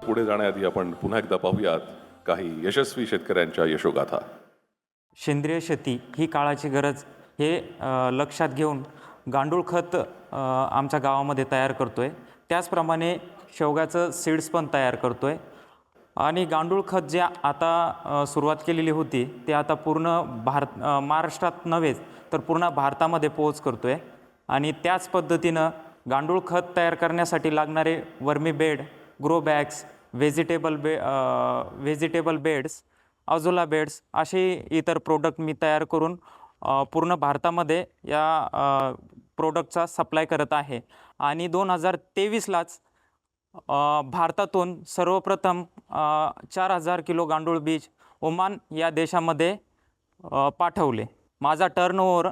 पुढे जाण्याआधी आपण पुन्हा एकदा पाहूयात काही यशस्वी शेतकऱ्यांच्या यशोगाथा. सेंद्रिय शेती ही काळाची गरज हे लक्षात घेऊन गांडूळ खत आमच्या गावामध्ये तयार करतो आहे. त्याचप्रमाणे शेवग्याचं सीड्स पण तयार करतो आहे. आणि गांडूळ खत जे आता सुरुवात केलेली होती ते आता पूर्ण महाराष्ट्रात नव्हेच तर पूर्ण भारतामध्ये पोहोच करतो आहे. आणि त्याच पद्धतीनं गांडूळ खत तयार करण्यासाठी लागणारे vermi bed, grow bags, vegetable beds, azolla beds असे इतर प्रोडक्ट मी तयार करून पूर्ण भारतामध्ये या प्रोडक्टचा सप्लाय करत आहे. आणि 2023लाच भारतातून सर्वप्रथम 4000 किलो गांडूळ बीज ओमान या देशामध्ये पाठवले. माझा टर्नओव्हर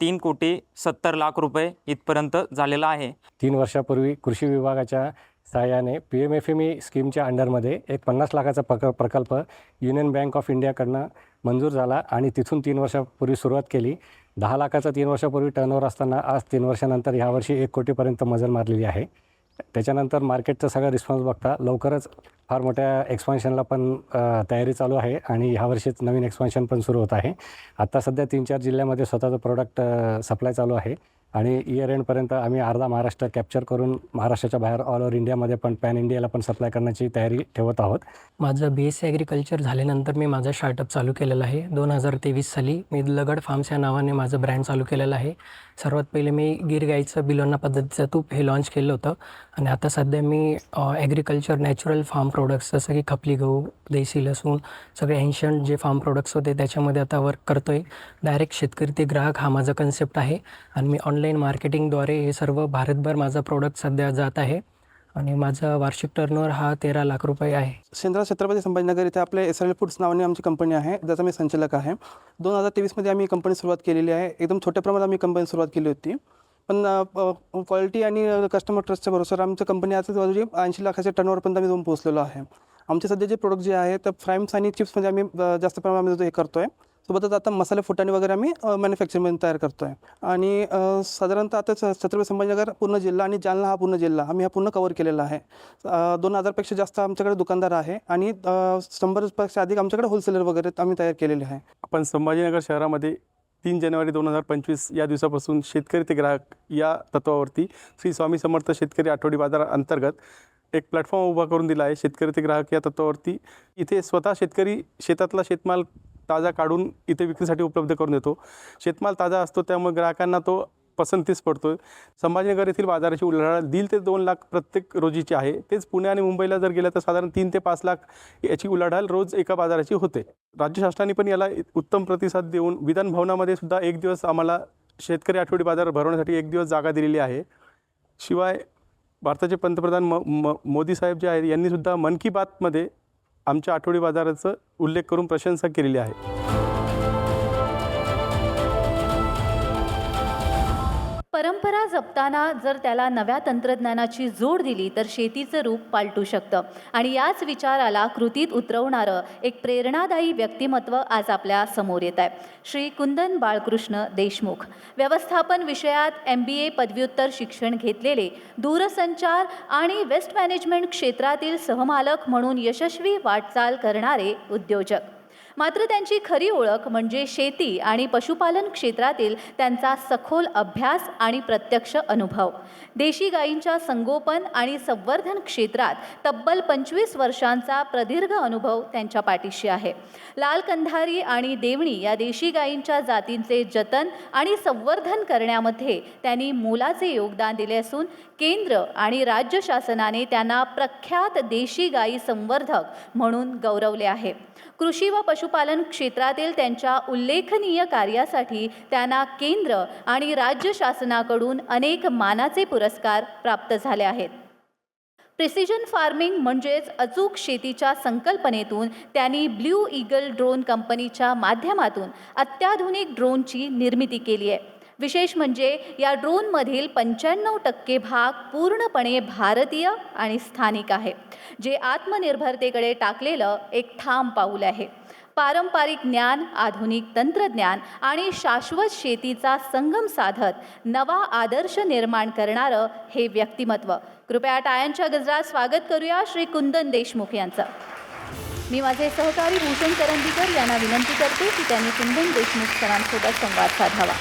3,70,00,000 रुपये इथपर्यंत झालेला आहे. 3 वर्षापूर्वी कृषी विभागाच्या सहाय्याने PMFME स्कीमच्या अंडरमध्ये एक 50 लाखाचा प्रकल्प युनियन बँक ऑफ इंडियाकडनं मंजूर झाला आणि तिथून 3 वर्षापूर्वी सुरुवात केली. 10 लाखाचा 3 वर्षापूर्वी टर्नओव्हर असताना आज 3 वर्षानंतर ह्यावर्षी 1 कोटीपर्यंत मजल मारलेली आहे. त्याच्यानंतर मार्केटचा सगळा रिस्पॉन्स बघता लवकरच फार मोठ्या एक्सपान्शनला पण तयारी चालू आहे आणि ह्यावर्षीच नवीन एक्सपान्शन पण सुरू होत आहे. आत्ता सध्या 3-4 जिल्ह्यामध्ये स्वतःचं प्रोडक्ट सप्लाय चालू आहे आणि इयर एंडपर्यंत आम्ही अर्धा महाराष्ट्र कॅप्चर करून महाराष्ट्राच्या बाहेर ऑल ओव्हर इंडियामध्ये पण पॅन इंडियाला पण सप्लाय करण्याची तयारी ठेवत आहोत. माझं BSc ॲग्रिकल्चर झाल्यानंतर मी माझं स्टार्टअप चालू केलेलं आहे. 2023 साली मी लगड फार्म्स या नावाने माझं ब्रँड चालू केलेलं आहे. सर्वात पहिले मी गीर गाईचं बिलोना पद्धतीचं तूप हे लॉन्च केलं होतं आणि आता सध्या मी ॲग्रिकल्चर नॅचरल फार्म प्रोडक्ट्स जसं की खपली गहू, देशी लसूण, सगळे एन्शंट जे फार्म प्रोडक्ट्स होते त्याच्यामध्ये आता वर्क करतो आहे. डायरेक्ट शेतकरी ते ग्राहक हा माझा कन्सेप्ट आहे आणि मी ऑनलाईन मार्केटिंगद्वारे हे सर्व भारतभर माझा प्रोडक्ट सध्या जात आहे आणि माझा वार्षिक टर्नओव्हर हा 13 लाख रुपये आहे. सेंद्रा छत्रपती संभाजीनगर इथे आपले SRL फूड्स नावाने आमची कंपनी आहे, ज्याचा मी संचालक आहे. 2023मध्ये आम्ही कंपनी सुरुवात केलेली आहे. एकदम छोट्या प्रमाणात आम्ही कंपनी सुरुवात केली होती, पण क्वालिटी आणि कस्टमर ट्रस्टच्या भरोश्यावर आमची कंपनी आज 80 लाखाच्या टर्नओव्हरपर्यंत आम्ही जाऊन पोहोचलेलो आहे. आमचे सध्या जे प्रोडक्ट जे आहे तर फ्राईम्स आणि चिप्समध्ये आम्ही जास्त प्रमाणामध्ये हे करतो आहे. सोबतच आता मसाले फुटाणे वगैरे आम्ही मॅन्युफॅक्चरिंगमध्ये तयार करतो आहे. आणि साधारणतः आता छत्रपती संभाजीनगर पूर्ण जिल्हा आणि जालना हा पूर्ण जिल्हा आम्ही हा पूर्ण कवर केलेला आहे. 2000पेक्षा जास्त आमच्याकडे दुकानदार आहे आणि 100पेक्षा अधिक आमच्याकडे होलसेलर वगैरे आम्ही तयार केलेले आहे. आपण संभाजीनगर शहरामध्ये 3 जानेवारी 2025 या दिवसापासून शेतकरी ते ग्राहक या तत्वावरती श्री स्वामी समर्थ शेतकरी आठवडी बाजार अंतर्गत एक प्लॅटफॉर्म उभा करून दिला आहे. शेतकरी ते ग्राहक या तत्वावरती इथे स्वतः शेतकरी शेतातला शेतमाल ताजा काढून इथे विक्रीसाठी उपलब्ध करून देतो. शेतमाल ताजा असतो त्यामुळे ग्राहकांना तो पसंतीस पडतो. संभाजीनगर येथील बाजाराची उलाढाल 1.5 ते 2 लाख प्रत्येक रोजीची आहे. तेच पुणे आणि मुंबईला जर गेलं तर साधारण 3 ते 5 लाख याची उलाढाल रोज एका बाजाराची होते. राज्य शासनाने पण याला उत्तम प्रतिसाद देऊन विधान भवनामध्ये सुद्धा एक दिवस आम्हाला शेतकरी आठवडी बाजार भरवण्यासाठी 1 दिवस जागा दिलेली आहे. शिवाय भारताचे पंतप्रधान मोदी साहेब जे आहेत यांनी सुद्धा मन की बातमध्ये आमच्या आठवडी बाजाराचा उल्लेख करून प्रशंसा केलेली आहे. परंपरा जपताना जर त्याला नव्या तंत्रज्ञानाची जोड दिली तर शेतीचं रूप पालटू शकतं. आणि याच विचाराला कृतीत उतरवणारं एक प्रेरणादायी व्यक्तिमत्व आज आपल्या समोर येत आहे. श्री कुंदन बाळकृष्ण देशमुख. व्यवस्थापन विषयात MBA पदव्युत्तर शिक्षण घेतलेले, दूरसंचार आणि वेस्ट मॅनेजमेंट क्षेत्रातील सहमालक म्हणून यशस्वी वाटचाल करणारे उद्योजक. मात्र त्यांची खरी ओळख म्हणजे शेती आणि पशुपालन क्षेत्रातील त्यांचा सखोल अभ्यास आणि प्रत्यक्ष अनुभव. देशी गायींच्या संगोपन आणि संवर्धन क्षेत्रात तब्बल 25 वर्षांचा प्रदीर्घ अनुभव त्यांच्या पाठीशी आहे. लाल कंधारी आणि देवणी या देशी गायींच्या जातींचे जतन आणि संवर्धन करण्यामध्ये त्यांनी मोलाचे योगदान दिले असून केंद्र आणि राज्य शासनाने त्यांना प्रख्यात देशी गायी संवर्धक म्हणून गौरवले आहे. कृषी व पशुपालन क्षेत्रातील त्यांच्या उल्लेखनीय कार्यासाठी त्यांना केंद्र आणि राज्य शासनाकडून अनेक मानाचे पुरस्कार प्राप्त झाले आहेत. प्रिसिजन फार्मिंग म्हणजेच अचूक शेतीच्या संकल्पनेतून त्यांनी ब्ल्यू ईगल ड्रोन कंपनीच्या माध्यमातून अत्याधुनिक ड्रोनची निर्मिती केली आहे. विशेष म्हणजे या ड्रोनमधील 95% भाग पूर्णपणे भारतीय आणि स्थानिक आहे, जे आत्मनिर्भरतेकडे टाकलेलं एक ठाम पाऊल आहे. पारंपरिक ज्ञान, आधुनिक तंत्रज्ञान आणि शाश्वत शेतीचा संगम साधत नवा आदर्श निर्माण करणारं हे व्यक्तिमत्व. कृपया टाळ्यांच्या गजरात स्वागत करूया श्री कुंदन देशमुख यांचं. मी माझे सहकारी भूषण करंदीकर यांना विनंती करते की त्यांनी कुंदन देशमुख सरांसोबत संवाद साधावा.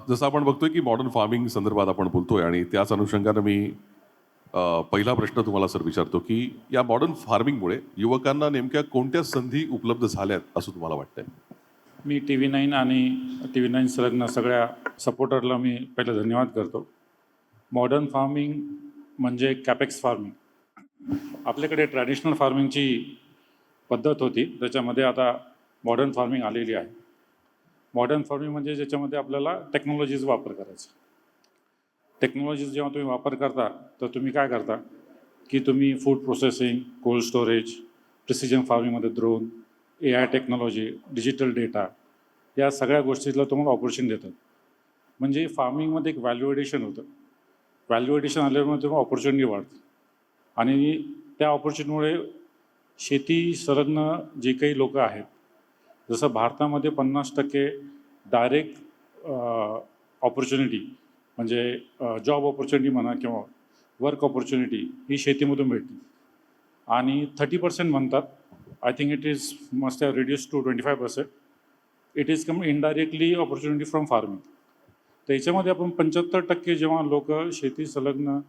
जसं आपण बघतोय की मॉडर्न फार्मिंग संदर्भात आपण बोलतोय आणि त्याच अनुषंगानं मी पहिला प्रश्न तुम्हाला सर विचारतो की या मॉडर्न फार्मिंगमुळे युवकांना नेमक्या कोणत्या संधी उपलब्ध झाल्यात असं तुम्हाला वाटतंय? मी TV9 आणि TV9 संलग्न सगळ्या सपोर्टरला मी पहिलं धन्यवाद करतो. मॉडर्न फार्मिंग म्हणजे कॅपेक्स फार्मिंग. आपल्याकडे ट्रॅडिशनल फार्मिंगची पद्धत होती, त्याच्यामध्ये आता मॉडर्न फार्मिंग आलेली आहे. मॉडर्न फार्मिंग म्हणजे ज्याच्यामध्ये आपल्याला टेक्नॉलॉजीचा वापर करायचा. टेक्नॉलॉजीज जेव्हा तुम्ही वापर करता तर तुम्ही काय करता की तुम्ही food processing, cold storage, precision फार्मिंगमध्ये drone, AI technology, digital data, या सगळ्या गोष्टीला तुम्हाला ऑपॉर्च्युनिटी देतात. म्हणजे फार्मिंगमध्ये एक व्हॅल्यू ॲडिशन होतं. व्हॅल्यू ॲडिशन आल्यामुळे तुम्हाला ऑपॉर्च्युनिटी वाढते आणि त्या ऑपॉर्च्युनिटीमुळे शेती संलग्न जे काही लोक आहेत, जसं भारतामध्ये 50% डायरेक्ट ऑपॉर्च्युनिटी म्हणजे जॉब ऑपॉर्च्युनिटी म्हणा किंवा वर्क ऑपॉर्च्युनिटी ही शेतीमधून भेटते आणि 30% म्हणतात. I think it is must have reduce to 25%. It is come indirectly opportunity from farming. तर याच्यामध्ये आपण 75% जेव्हा लोक शेती संलग्न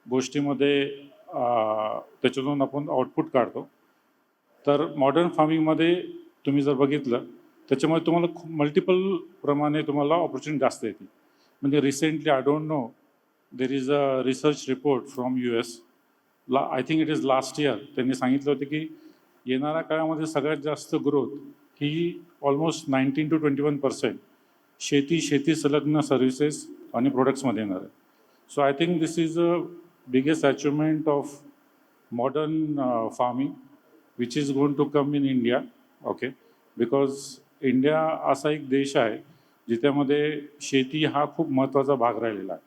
गोष्टीमध्ये त्याच्यातून आपण आउटपुट काढतो. तर मॉडर्न फार्मिंगमध्ये तुम्ही जर बघितलं त्याच्यामुळे तुम्हाला खूप मल्टिपल प्रमाणे तुम्हाला ऑपॉर्च्युनिटी जास्त येते. म्हणजे recently I don't know there is a research report from US. I think it is last year. त्यांनी सांगितलं होतं की येणाऱ्या काळामध्ये सगळ्यात जास्त ग्रोथ ही ऑलमोस्ट 19 to 21% शेती संलग्न सर्व्हिसेस आणि प्रोडक्ट्समध्ये येणार आहे. So I think this is a biggest achievement of modern farming which is going to come in India. Okay, because India असा एक देश आहे जिच्यामध्ये शेती हा खूप महत्त्वाचा भाग राहिलेला आहे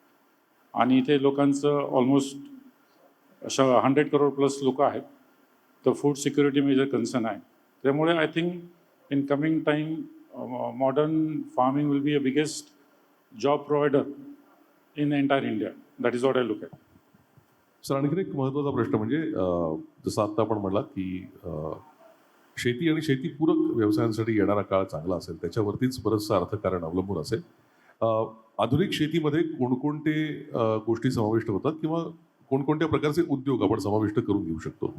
आणि इथे लोकांचं ऑलमोस्ट 100 करोड प्लस लोक आहेत. तर फूड सिक्युरिटी मेजर कन्सर्न आहे. त्यामुळे I think in coming time modern farming will be a biggest job provider in entire India. That is what I look at. Sir आणखीन एक महत्त्वाचा प्रश्न म्हणजे जसं आत्ता आपण म्हणलात की शेती आणि शेतीपूरक व्यवसायांसाठी येणारा काळ चांगला असेल, त्याच्यावरतीच बरंचसं अर्थकारण अवलंबून असेल. आधुनिक शेतीमध्ये कोणकोणते गोष्टी समाविष्ट होतात किंवा कोणकोणत्या प्रकारचे उद्योग आपण समाविष्ट करून घेऊ शकतो?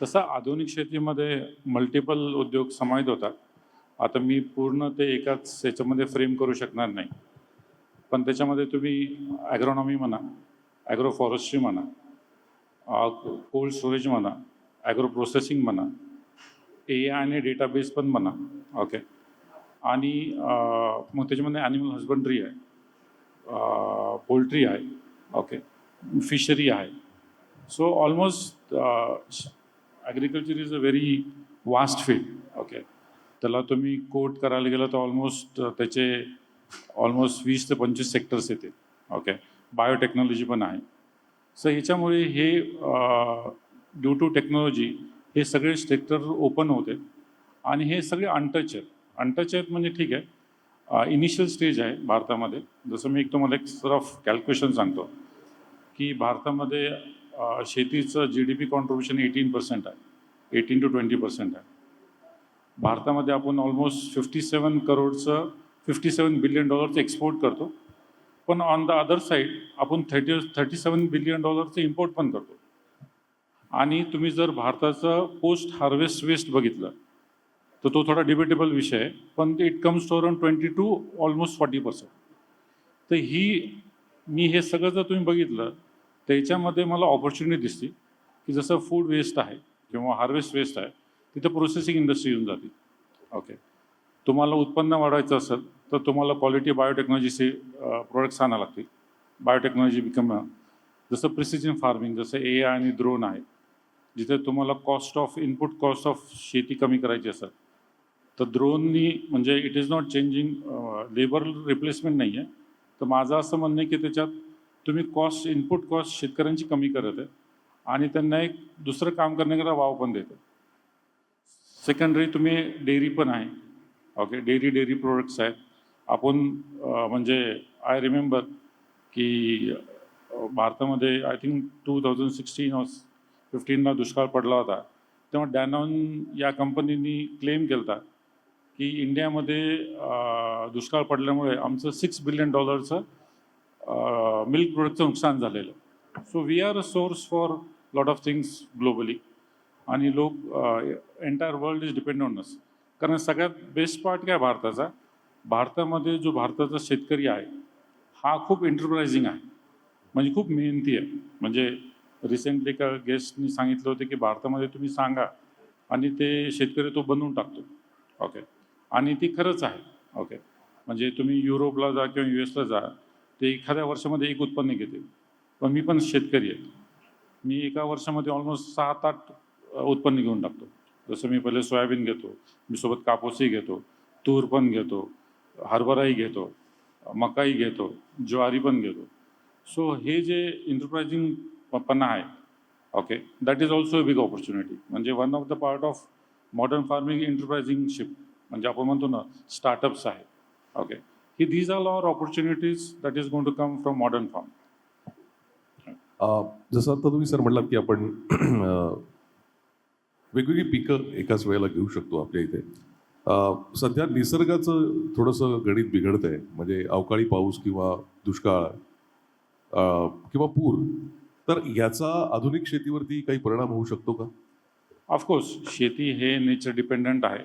तसं आधुनिक शेतीमध्ये मल्टिपल उद्योग समाविष्ट होतात. आता मी पूर्ण ते एकाच याच्यामध्ये फ्रेम करू शकणार नाही, पण त्याच्यामध्ये तुम्ही ॲग्रोनॉमी म्हणा, ॲग्रो फॉरेस्ट्री म्हणा, कोल्ड स्टोरेज म्हणा, ॲग्रो प्रोसेसिंग म्हणा, AI आणि डेटाबेस पण म्हणा. ओके, आणि मग त्याच्यामध्ये ॲनिमल हजबंड्री आहे, पोल्ट्री आहे, ओके, फिशरी आहे. So almost agriculture is a very vast field. Okay, त्याला तुम्ही कोट करायला गेलं तर ऑलमोस्ट त्याचे ऑलमोस्ट 20 ते 25 सेक्टर्स येतील. ओके, बायोटेक्नॉलॉजी पण आहे. सो ह्याच्यामुळे हे ड्यू टू टेक्नॉलॉजी हे सगळे सेक्टर ओपन होते आणि हे सगळे अनटच आहेत. म्हणजे ठीक आहे, इनिशियल स्टेज आहे भारतामध्ये. जसं मी तुम्हाला एक ऑफ कॅल्क्युलेशन सांगतो की भारतामध्ये शेतीचं GDP कॉन्ट्रिब्युशन 18% आहे, 18 to 20% आहे. भारतामध्ये आपण ऑलमोस्ट 57 बिलियन डॉलरचं एक्सपोर्ट करतो, पण ऑन द अदर साईड आपण 37 बिलियन डॉलरचं इम्पोर्ट पण करतो. आणि तुम्ही जर भारताचं पोस्ट हार्वेस्ट वेस्ट बघितलं तर तो थोडा डिबेटेबल विषय आहे, पण it comes to around 20 to almost 40%. तर मी हे सगळं जर तुम्ही बघितलं त्याच्यामध्ये मला ऑपॉर्च्युनिटी दिसते की जसं फूड वेस्ट आहे किंवा हार्वेस्ट वेस्ट आहे, तिथं प्रोसेसिंग इंडस्ट्री येऊन जाते. ओके, तुम्हाला उत्पन्न वाढवायचं असेल तर तुम्हाला क्वालिटी बायोटेक्नॉलॉजीचे प्रोडक्ट्स आणावं लागतील. बायोटेक्नॉलॉजी बिकम जसं प्रिसिजन फार्मिंग, जसं AI आणि ड्रोन आहे, जिथे तुम्हाला इनपुट कॉस्ट ऑफ शेती कमी करायची असेल तर ड्रोननी म्हणजे it is not changing labour replacement नाही आहे. तर माझं असं म्हणणं आहे की त्याच्यात तुम्ही कॉस्ट इनपुट कॉस्ट शेतकऱ्यांची कमी करत आहे आणि त्यांना एक दुसरं काम करण्याकरता वाव पण देतं. सेकंडरी तुम्ही डेअरी पण आहे. ओके, डेअरी प्रोडक्ट्स आहेत. आपण म्हणजे आय रिमेंबर की भारतामध्ये आय थिंक 2016 और 15ला दुष्काळ पडला होता. तेव्हा डॅनॉन या कंपनीनी क्लेम केला होता की इंडियामध्ये दुष्काळ पडल्यामुळे आमचं $6 बिलियन मिल्क प्रोडक्टचं नुकसान झालेलं. So we are a source for lot of things globally आणि लोक entire world is depend on us. कारण सगळ्यात बेस्ट पार्ट काय भारताचा, भारतामध्ये जो भारताचा शेतकरी आहे हा खूप एंटरप्राइझिंग आहे, म्हणजे खूप मेहनती आहे. म्हणजे रिसेंटली एका गेस्टनी सांगितलं होतं की भारतामध्ये तुम्ही सांगा आणि ते शेतकरी तो बनवून टाकतो. ओके, आणि ती खरंच आहे. ओके, म्हणजे तुम्ही युरोपला जा किंवा US ला जा, ते एखाद्या वर्षामध्ये एक उत्पन्न घेते. पण मी पण शेतकरी आहे, मी एका वर्षामध्ये ऑलमोस्ट 7-8 उत्पन्न घेऊन टाकतो. जसं मी पहिले सोयाबीन घेतो, मी सोबत कापूसही घेतो, तूर पण घेतो, हरभराही घेतो, मकाई घेतो, ज्वारी पण घेतो. सो हे जे एंटरप्राइझिंग पणा आहे, okay, that is also a big opportunity. म्हणजे one of the part of modern farming enterprisingship, म्हणजे आपण म्हणतो ना स्टार्टअप्स आहे. ओके, ही these are or opportunities that is going to come from modern farm. जसं आता तुम्ही सर म्हटलात की आपण वेगवेगळी पिकं एकाच वेळेला घेऊ शकतो आपल्या इथे. सध्या निसर्गाचं थोडंसं गणित बिघडतं आहे, म्हणजे अवकाळी पाऊस किंवा दुष्काळ किंवा पूर, तर याचा आधुनिक शेतीवरती काही परिणाम होऊ शकतो का? ऑफकोर्स शेती हे नेचर डिपेंडंट आहे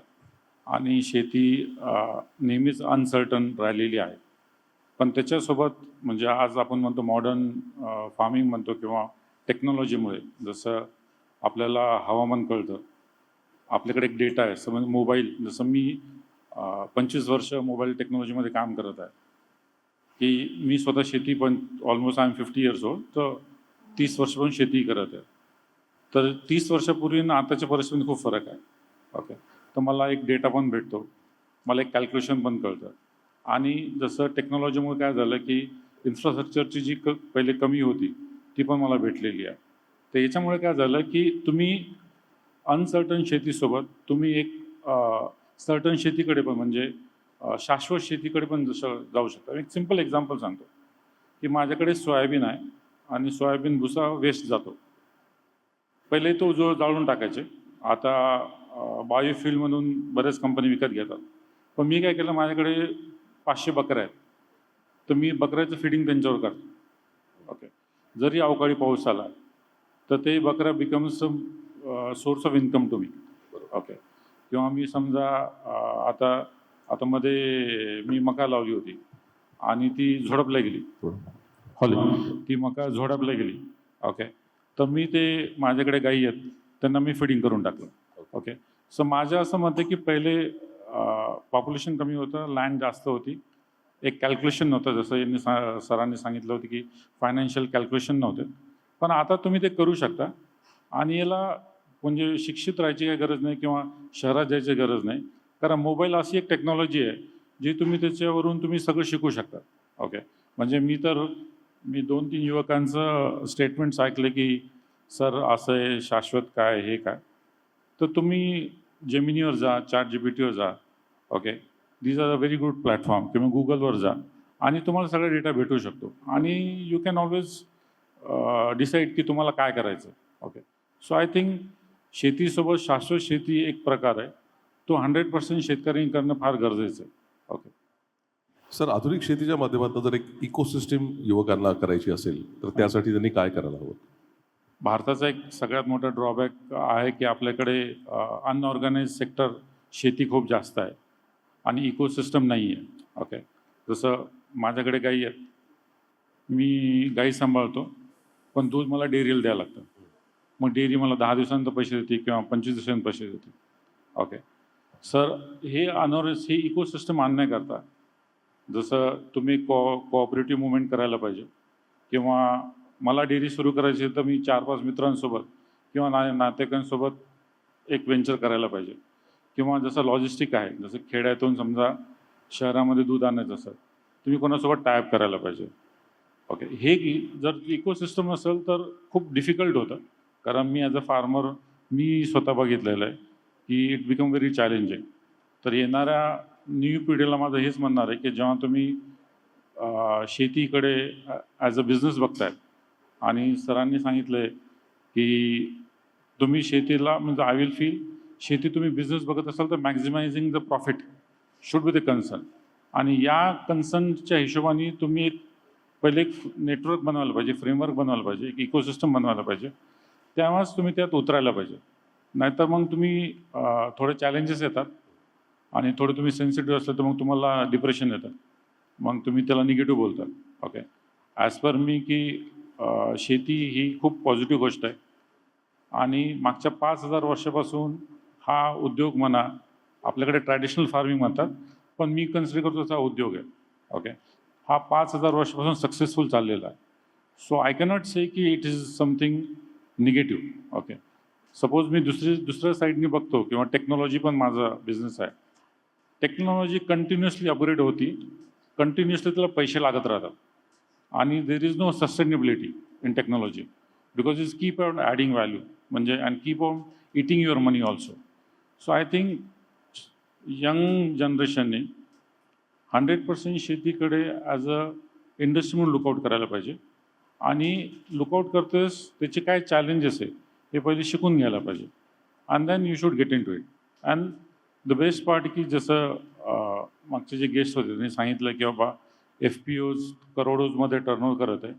आणि शेती नेहमीच अनसर्टन राहिलेली आहे. पण त्याच्यासोबत म्हणजे आज आपण म्हणतो मॉडर्न फार्मिंग म्हणतो किंवा टेक्नॉलॉजीमुळे जसं आपल्याला हवामान कळतं, आपल्याकडे एक डेटा आहे. समज मोबाईल, जसं मी 25 वर्ष मोबाईल टेक्नॉलॉजीमध्ये काम करत आहे की मी स्वतः शेती पण almost I am 50 years old, तर 30 वर्ष पण शेती करत आहे. तर 30 वर्षापूर्वी आणि आताच्या परिस्थितीमध्ये खूप फरक आहे. ओके, तर मला एक डेटा पण भेटतो, मला एक कॅल्क्युलेशन पण कळतं. आणि जसं टेक्नॉलॉजीमुळे काय झालं की इन्फ्रास्ट्रक्चरची जी पहिले कमी होती ती पण मला भेटलेली आहे. तर याच्यामुळे काय झालं की तुम्ही अनसर्टन शेतीसोबत तुम्ही एक सर्टन शेतीकडे पण म्हणजे शाश्वत शेतीकडे पण जसं जाऊ शकता. एक सिम्पल एक्झाम्पल सांगतो की माझ्याकडे सोयाबीन आहे आणि सोयाबीन भुसा वेस्ट जातो. पहिले तो जो जाळून टाकायचे, आता बायोफ्युलमधून बरेच कंपनी विकत घेतात. पण मी काय केलं, माझ्याकडे 500 बकऱ्या आहेत, तर मी बकऱ्याचं फिडिंग त्यांच्यावर करतो. ओके, जरी अवकाळी पाऊस आला तर ते बकऱ्या becomes source of income to me. Okay, किंवा मी समजा आता मध्ये मी मका लावली होती आणि ती झोडपल्या गेली, ती मका झोडपल्या गेली. ओके, तर मी ते माझ्याकडे गाई आहेत त्यांना मी फिडिंग करून टाकलं. ओके, सो माझं असं मत आहे की पहिले पॉप्युलेशन कमी होतं, लँड जास्त होती, एक कॅल्क्युलेशन नव्हतं. जसं यांनी सरांनी सांगितलं होतं की फायनान्शियल कॅल्क्युलेशन नव्हते. पण आता तुम्ही ते करू शकता आणि याला म्हणजे शिक्षित राहायची काही गरज नाही किंवा शहरात जायची गरज नाही. कारण मोबाईल अशी एक टेक्नॉलॉजी आहे जी तुम्ही त्याच्यावरून तुम्ही सगळं शिकू शकता. ओके, म्हणजे मी 2-3 युवकांचं स्टेटमेंट्स ऐकले की सर असं आहे, शाश्वत काय, हे काय. तर तुम्ही जेमिनीवर जा, ChatGPTवर जा. Okay, these are a very good platform. किंवा गुगलवर जा आणि तुम्हाला सगळा डेटा भेटू शकतो आणि यू कॅन ऑलवेज डिसाईड की तुम्हाला काय करायचं. ओके, सो आय थिंक शेतीसोबत शाश्वत शेती एक प्रकार आहे, तो 100% शेतकऱ्यांनी करणं फार गरजेचं आहे. ओके सर, आधुनिक शेतीच्या माध्यमातून जर एक इकोसिस्टीम युवकांना करायची असेल तर त्यासाठी त्यांनी काय करायला हवं? भारताचा एक सगळ्यात मोठा ड्रॉबॅक आहे की आपल्याकडे अनऑर्गनाइज सेक्टर शेती खूप जास्त आहे आणि इकोसिस्टम नाही आहे. ओके, जसं माझ्याकडे गाई आहेत, मी गाई सांभाळतो, पण दूध मला डेअरीला द्यावं लागतं. मग डेअरी मला 10 दिवसांतर पैसे देते किंवा 25 दिवसांत पैसे देते. ओके सर, हे हे इकोसिस्टम आणण्याकरता जसं तुम्ही कोऑपरेटिव्ह मुवमेंट करायला पाहिजे किंवा मला डेअरी सुरू करायची तर मी 4-5 मित्रांसोबत किंवा नातेवाईकांसोबत एक व्हेंचर करायला पाहिजे किंवा जसं लॉजिस्टिक आहे, जसं खेड्यातून समजा शहरामध्ये दूध आणायचं असेल, तुम्ही कोणासोबत टायअप करायला पाहिजे. ओके, हे की जर इकोसिस्टम असेल तर खूप डिफिकल्ट होतं. कारण मी ॲज अ फार्मर मी स्वतः बघितलेलं आहे की इट बिकम व्हेरी चॅलेंजिंग. तर येणाऱ्या न्यू पिढीला माझं हेच म्हणणार आहे की जेव्हा तुम्ही शेतीकडे ॲज अ बिझनेस बघताय आणि सरांनी सांगितलं आहे की तुम्ही शेतीला म्हणजे आय विल फील शेती तुम्ही बिझनेस बघत असाल तर maximising the profit should be the concern. आणि या कन्सर्नच्या हिशोबाने तुम्ही पहिले एक नेटवर्क बनवायला पाहिजे, फ्रेमवर्क बनवायला पाहिजे, एक इकोसिस्टम बनवायला पाहिजे, तेव्हाच तुम्ही त्यात उतरायला पाहिजे. नाहीतर मग तुम्ही थोडे चॅलेंजेस येतात आणि थोडे तुम्ही सेन्सिटिव्ह असलं तर मग तुम्हाला डिप्रेशन येतं, मग तुम्ही त्याला निगेटिव्ह बोलता. ओके, ॲज पर मी की शेती ही खूप पॉझिटिव्ह गोष्ट आहे आणि मागच्या 5,000 वर्षापासून हा उद्योग म्हणा, आपल्याकडे ट्रॅडिशनल फार्मिंग म्हणतात, पण मी कन्सिडर करतो तसा उद्योग आहे. ओके, हा 5,000 वर्षापासून सक्सेसफुल चाललेला आहे. सो आय कॅनॉट से की it is something negative. Okay, suppose मी दुसऱ्या साईडनी बघतो किंवा टेक्नॉलॉजी पण माझा बिझनेस आहे. टेक्नॉलॉजी कंटिन्युअसली अपग्रेड होती, कंटिन्युअसली त्याला पैसे लागत राहतात आणि there is no sustainability in technology because is keep on adding value म्हणजे and keep on eating your money also. So I think young जनरेशनने 100% शेतीकडे ॲज अ इंडस्ट्री म्हणून लुकआउट करायला पाहिजे आणि लुकआउट करतेस त्याचे काय चॅलेंजेस आहे हे पहिले शिकून घ्यायला पाहिजे and then you should get into it. And the best part की जसं मागचे जे गेस्ट होते त्यांनी सांगितलं की बाबा FPOज करोडोजमध्ये टर्नओव्हर करत आहे.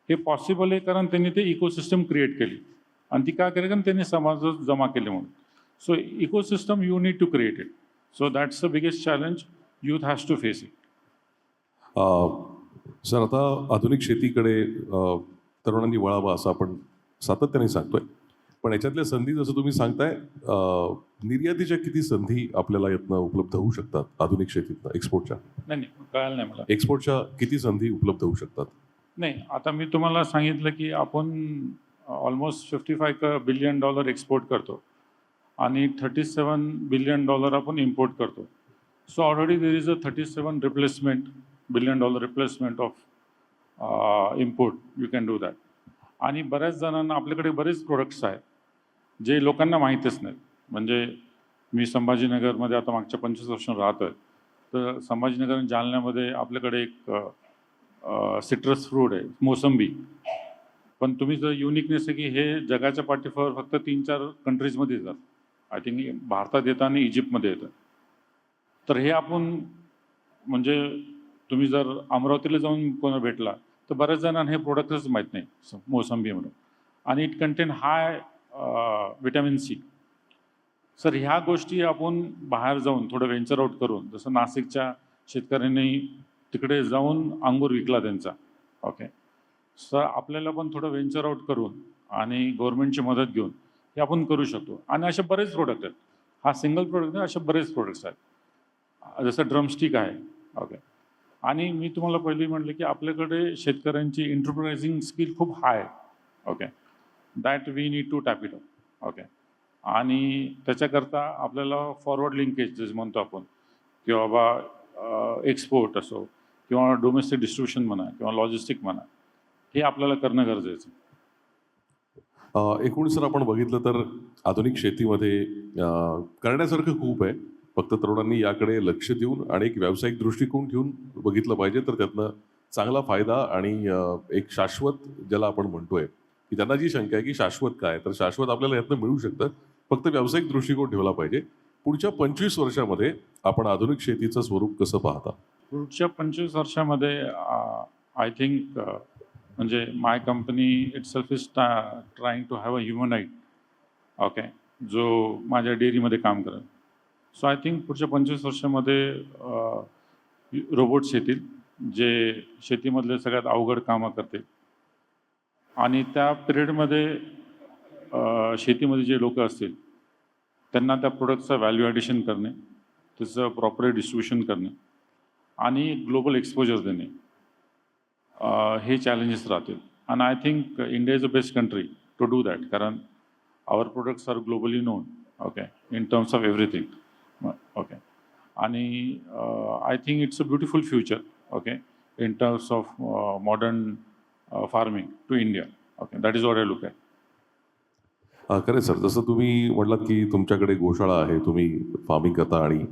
हे पॉसिबल आहे कारण त्यांनी ते इकोसिस्टम क्रिएट केली आणि ती काय केली कारण त्यांनी समाजात जमा केले म्हणून. So ecosystem you need to create it. So that's the biggest challenge youth has to face it. Sir, आता आधुनिक शेतीकडे तरुणांनी वळावं असं आपण सातत्याने सांगतोय, पण याच्यातल्या संधी जसं तुम्ही सांगताय, निर्यातीच्या किती संधी आपल्याला यातनं उपलब्ध होऊ शकतात आधुनिक शेतीतनं एक्सपोर्टच्या? नाही कळालं नाही मला. एक्सपोर्टच्या किती संधी उपलब्ध होऊ शकतात? नाही, आता मी तुम्हाला सांगितलं की आपण ऑलमोस्ट $55 बिलियन एक्सपोर्ट करतो आणि $37 बिलियन आपण इम्पोर्ट करतो. So already there is a 37 billion replacement of import. You can do that. आणि बऱ्याच जणांना आपल्याकडे बरेच प्रोडक्ट्स आहेत जे लोकांना माहीतच नाहीत. म्हणजे मी संभाजीनगरमध्ये आता मागच्या 25 वर्ष राहतो आहे, तर संभाजीनगर आणि जालन्यामध्ये आपल्याकडे एक सिट्रस फ्रूट आहे मोसंबी. पण तुम्ही जर युनिकनेस आहे की हे जगाच्या पाठीवर फक्त 3-4 कंट्रीजमध्ये येतात. आय थिंक भारतात येतं आणि इजिप्तमध्ये येतं. तर हे आपण म्हणजे तुम्ही जर अमरावतीला जाऊन कोणा भेटला तर बऱ्याच जणांना हे प्रोडक्टच माहीत नाही मोसंबी म्हणून. आणि it contain high vitamin C. Sir, ह्या गोष्टी आपण बाहेर जाऊन थोडं व्हेंचर आउट करून, जसं नाशिकच्या शेतकऱ्यांनी तिकडे जाऊन अंगूर विकला त्यांचा. ओके, सर आपल्याला पण थोडं व्हेंचर आउट करून आणि गव्हर्नमेंटची मदत घेऊन हे आपण करू शकतो. आणि असे बरेच प्रोडक्ट आहेत. हा सिंगल प्रोडक्ट नाही, असे बरेच प्रोडक्ट्स आहेत. जसं ड्रमस्टिक आहे. ओके, आणि मी तुम्हाला पहिली म्हटलं की आपल्याकडे शेतकऱ्यांची एंटरप्रायझिंग स्किल खूप हाय आहे. Okay, that we need to tap it up. Okay, आणि त्याच्याकरता आपल्याला फॉरवर्ड लिंकेज जसं म्हणतो आपण की बाबा एक्सपोर्ट असो किंवा डोमेस्टिक डिस्ट्रीब्युशन म्हणा किंवा लॉजिस्टिक म्हणा, हे आपल्याला करणं गरजेचं आहे. एकूण सर आपण बघितलं तर आधुनिक शेतीमध्ये करण्यासारखं खूप आहे. फक्त तरुणांनी याकडे लक्ष देऊन आणि एक व्यावसायिक दृष्टिकोन ठेवून बघितलं पाहिजे, तर त्यातनं चांगला फायदा आणि एक शाश्वत ज्याला आपण म्हणतोय की त्यांना जी शंका आहे की शाश्वत काय, तर शाश्वत आपल्याला यातनं मिळू शकतं. फक्त व्यावसायिक दृष्टिकोन ठेवला पाहिजे. पुढच्या 25 वर्षामध्ये आपण आधुनिक शेतीचं स्वरूप कसं पाहता? पुढच्या 25 वर्षामध्ये आय थिंक म्हणजे my company itself is trying to have a humanity. Okay, जो माझ्या डेअरीमध्ये काम करेल. सो आय थिंक पुढच्या 25 वर्षामध्ये रोबोट्स येतील जे शेतीमधले सगळ्यात अवघड कामं करतील आणि त्या पिरियडमध्ये शेतीमध्ये जे लोक असतील त्यांना त्या प्रोडक्टचं व्हॅल्यू ॲडिशन करणे, त्याचं प्रॉपर डिस्ट्रीब्युशन करणे आणि ग्लोबल एक्सपोजर देणे, हे चॅलेंजेस राहतील. आणि I think India is a best country to do that, कारण our products are globally known. Okay, in terms of everything. Okay. आणि I think it's a beautiful future okay in terms of modern farming to India. Okay, that is what I look at. खरं sir, जसं तुम्ही म्हटलात की तुमच्याकडे गोशाळा आहे, तुम्ही फार्मिंग करता आणि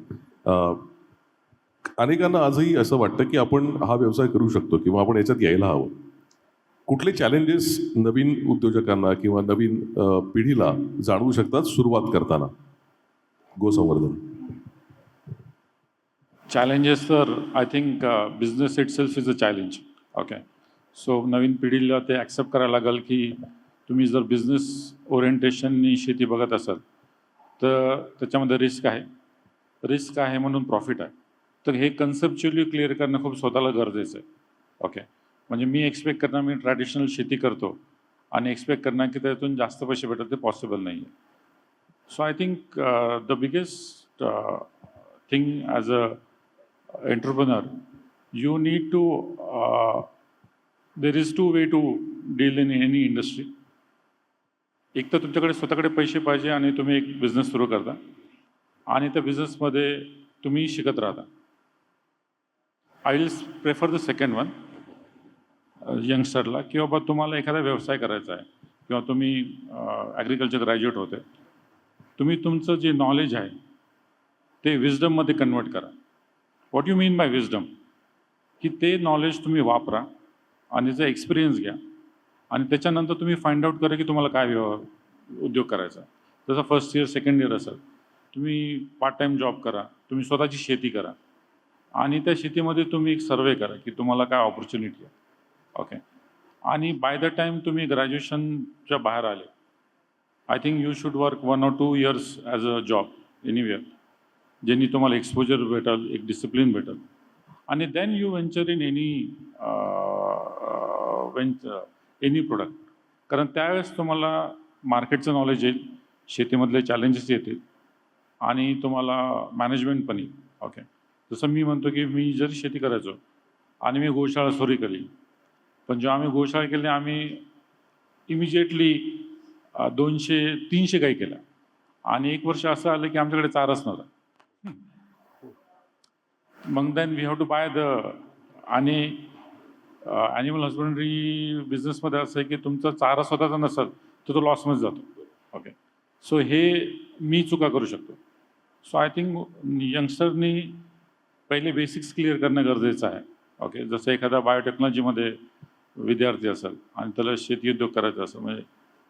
अनेकांना आजही असं वाटतं की आपण हा व्यवसाय करू शकतो किंवा आपण याच्यात यायला हवं. कुठले चॅलेंजेस नवीन उद्योजकांना किंवा नवीन पिढीला जाणवू शकतात सुरुवात करताना गोसंवर्धन? चॅलेंजेस तर I think business itself is a challenge. Okay, so नवीन पिढीला ते ॲक्सेप्ट करायला लागेल की तुम्ही जर बिझनेस ओरिएंटेशननी शेती बघत असाल तर त्याच्यामध्ये रिस्क आहे म्हणून प्रॉफिट आहे. तर हे कन्सेप्च्युअली क्लिअर करणं खूप स्वतःला गरजेचं आहे. ओके, म्हणजे मी एक्सपेक्ट करणार मी ट्रॅडिशनल शेती करतो आणि एक्सपेक्ट करणार की त्यातून जास्त पैसे भेटत ते पॉसिबल नाही आहे. So I think the biggest thing as a entrepreneur you need to there is two way to deal in any industry. एक तर तुमच्याकडे स्वतःकडे पैसे पाहिजे आणि तुम्ही एक बिझनेस सुरू करता आणि त्या बिझनेसमध्ये तुम्ही शिकत राहता. I will prefer the second one यंगस्टरला की बाबा तुम्हाला एखादा व्यवसाय करायचा आहे किंवा तुम्ही ॲग्रिकल्चर ग्रॅज्युएट होते, तुम्ही तुमचं जे नॉलेज आहे ते विजडममध्ये कन्वर्ट करा. What you mean by wisdom? की ते नॉलेज तुम्ही वापरा आणि त्याचा एक्सपिरियन्स घ्या आणि त्याच्यानंतर तुम्ही फाइंड आउट करा की तुम्हाला काय उद्योग करायचा. जसं फर्स्ट इयर सेकंड इयर असेल, तुम्ही पार्ट टाईम जॉब करा, तुम्ही स्वतःची शेती करा आणि त्या शेतीमध्ये तुम्ही एक सर्वे करा की तुम्हाला काय ऑपॉर्च्युनिटी आहे. ओके, आणि बाय द टाईम तुम्ही ग्रॅज्युएशनच्या बाहेर आले, I think you should work 1 or 2 years as a job anywhere, ज्यांनी तुम्हाला एक्सपोजर भेटेल, एक डिसिप्लिन भेटेल आणि then you venture in any product. कारण त्यावेळेस तुम्हाला मार्केटचं नॉलेज येईल, शेतीमधले चॅलेंजेस येतील आणि तुम्हाला मॅनेजमेंट पण येईल. ओके, जसं मी म्हणतो की मी जरी शेती करायचो आणि मी गोशाळा सुरू केली, पण जेव्हा आम्ही गोशाळा केली आम्ही इमिजिएटली 200-300 गाई केल्या आणि 1 वर्ष असं आलं की आमच्याकडे चाराच नव्हता. मग then we have to buy the आणि ॲनिमल हजबंड्री बिझनेसमध्ये असं आहे की तुमचा चारा स्वतःचा नसेल तर तो लॉसमध्ये जातो. ओके, सो हे मी चुका करू शकतो. सो आय थिंक यंगस्टरनी पहिले बेसिक्स क्लिअर करणं गरजेचं आहे. ओके, जसं एखादा बायोटेक्नॉलॉजीमध्ये विद्यार्थी असेल आणि त्याला शेती उद्योग करायचा असेल म्हणजे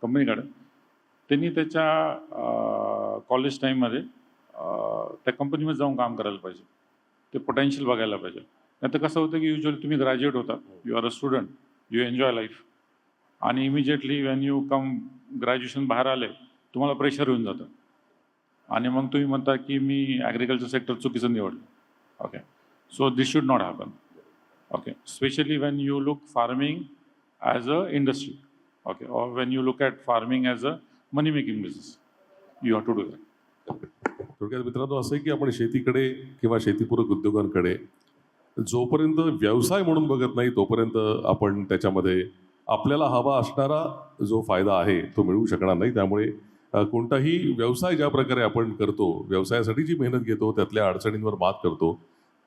कंपनीकडे, त्यांनी त्याच्या कॉलेज टाईममध्ये त्या कंपनीमध्ये जाऊन काम करायला पाहिजे, ते पोटेन्शियल बघायला पाहिजे. नाही तर कसं होतं की युजली तुम्ही ग्रॅज्युएट होता, you are a student, you enjoy life आणि immediately when you come graduation बाहेर आले तुम्हाला प्रेशर येऊन जातं आणि मग तुम्ही म्हणता की मी ॲग्रिकल्चर सेक्टर चुकीचं निवडलं. Okay, so this should not happen. Okay, specially when you look farming as a industry. Okay, और when you look at farming as a money making business, you have to do that. थोडक्यात मित्रांनो असं आहे की आपण शेतीकडे किंवा शेतीपूरक उद्योगांकडे जोपर्यंत व्यवसाय म्हणून बघत नाही तोपर्यंत आपण त्याच्यामध्ये आपल्याला हवा असणारा जो फायदा आहे तो मिळवू शकणार नाही. त्यामुळे कोणताही व्यवसाय ज्या प्रकारे आपण करतो, व्यवसायासाठी जी मेहनत घेतो, त्यातल्या अडचणींवर मात करतो,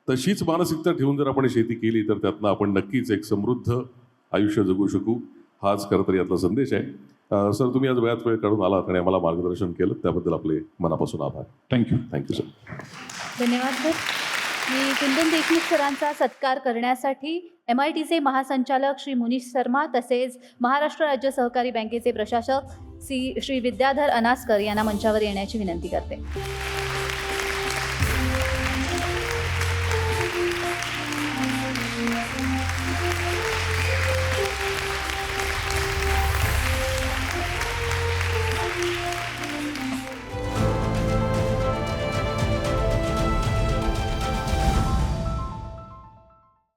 तशीच मानसिकता ठेवून जर आपण शेती केली तर त्यातनं आपण नक्कीच एक समृद्ध आयुष्य जगू शकू. हाच खरं तर यातला संदेश आहे. सर, तुम्ही आज वेळात वेळ काढून आलात आणि आम्हाला मार्गदर्शन केलं त्याबद्दल आपले मनापासून आभार. थँक्यू. Thank you sir. धन्यवाद सर. मी कुंदन देशमुख सरांचा सत्कार करण्यासाठी MITचे महासंचालक श्री मुनीश शर्मा तसेच महाराष्ट्र राज्य सहकारी बँकेचे प्रशासक श्री विद्याधर अनास्कर यांना मंचावर येण्याची विनंती करते.